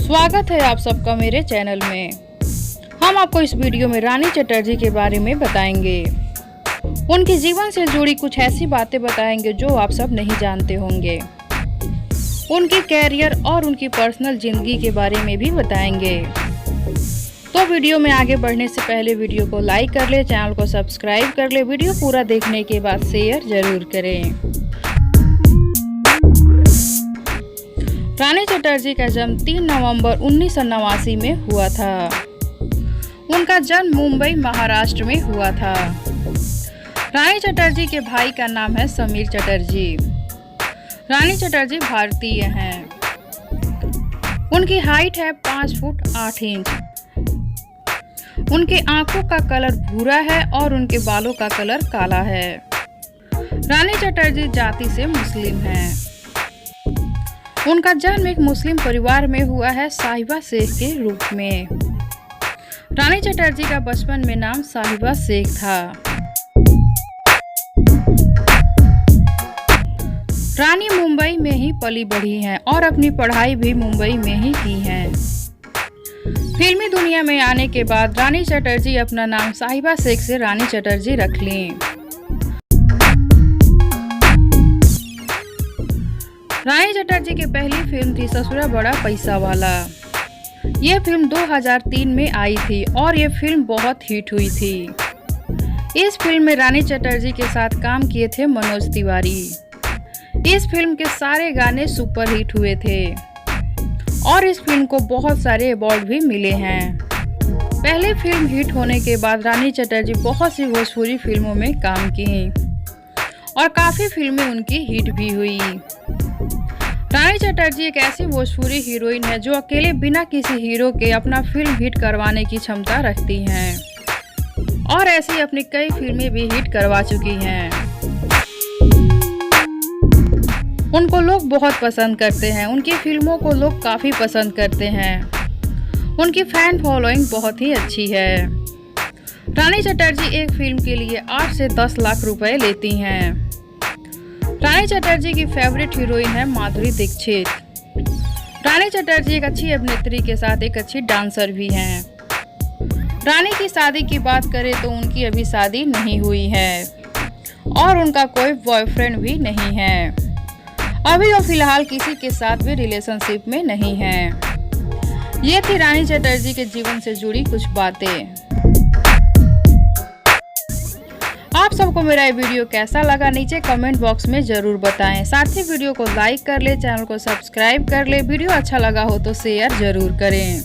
स्वागत है आप सबका मेरे चैनल में। हम आपको इस वीडियो में रानी चटर्जी के बारे में बताएंगे। उनके जीवन से जुड़ी कुछ ऐसी बातें बताएंगे जो आप सब नहीं जानते होंगे। उनके कैरियर और उनकी पर्सनल जिंदगी के बारे में भी बताएंगे। तो वीडियो में आगे बढ़ने से पहले वीडियो को लाइक कर ले, चैनल को सब्सक्राइब कर ले। वीडियो पूरा देखने के बाद शेयर जरूर करें। रानी चटर्जी का जन्म 3 नवंबर 1989 में हुआ था। उनका जन्म मुंबई, महाराष्ट्र में हुआ था। रानी चटर्जी के भाई का नाम है समीर चटर्जी। रानी चटर्जी भारतीय हैं। उनकी हाइट है 5 फुट 8 इंच। उनके आंखों का कलर भूरा है और उनके बालों का कलर काला है। रानी चटर्जी जाति से मुस्लिम हैं। उनका जन्म एक मुस्लिम परिवार में हुआ है, साहिबा शेख के रूप में। रानी चटर्जी का बचपन में नाम साहिबा शेख था। रानी मुंबई में ही पली बढ़ी हैं और अपनी पढ़ाई भी मुंबई में ही की है। फिल्मी दुनिया में आने के बाद रानी चटर्जी अपना नाम साहिबा शेख से रानी चटर्जी रख लीं। रानी चटर्जी की पहली फिल्म थी ससुरा बड़ा पैसा वाला। ये फिल्म 2003 में आई थी और ये फिल्म बहुत हिट हुई थी। इस फिल्म में रानी चटर्जी के साथ काम किए थे मनोज तिवारी। इस फिल्म के सारे गाने सुपर हिट हुए थे और इस फिल्म को बहुत सारे अवार्ड भी मिले हैं। पहले फिल्म हिट होने के बाद रानी चटर्जी बहुत सी भोजपुरी फिल्मों में काम की और काफ़ी फिल्में उनकी हिट भी हुई। रानी चटर्जी एक ऐसी भोजपुरी हीरोइन है जो अकेले बिना किसी हीरो के अपना फिल्म हिट करवाने की क्षमता रखती हैं और ऐसी अपनी कई फिल्में भी हिट करवा चुकी हैं। उनको लोग बहुत पसंद करते हैं। उनकी फिल्मों को लोग काफ़ी पसंद करते हैं। उनकी फैन फॉलोइंग बहुत ही अच्छी है। रानी चटर्जी एक फिल्म के लिए 8 से 10 लाख रुपए लेती हैं। रानी चटर्जी की फेवरेट हीरोइन है माधुरी दीक्षित। रानी चटर्जी एक अच्छी अभिनेत्री के साथ एक अच्छी डांसर भी हैं। रानी की शादी की बात करें तो उनकी अभी शादी नहीं हुई है और उनका कोई बॉयफ्रेंड भी नहीं है। अभी वो फिलहाल किसी के साथ भी रिलेशनशिप में नहीं है। ये थी रानी चटर्जी के जीवन से जुड़ी कुछ बातें। आप सबको मेरा ये वीडियो कैसा लगा नीचे कमेंट बॉक्स में ज़रूर बताएं। साथ ही वीडियो को लाइक कर ले, चैनल को सब्सक्राइब कर ले। वीडियो अच्छा लगा हो तो शेयर ज़रूर करें।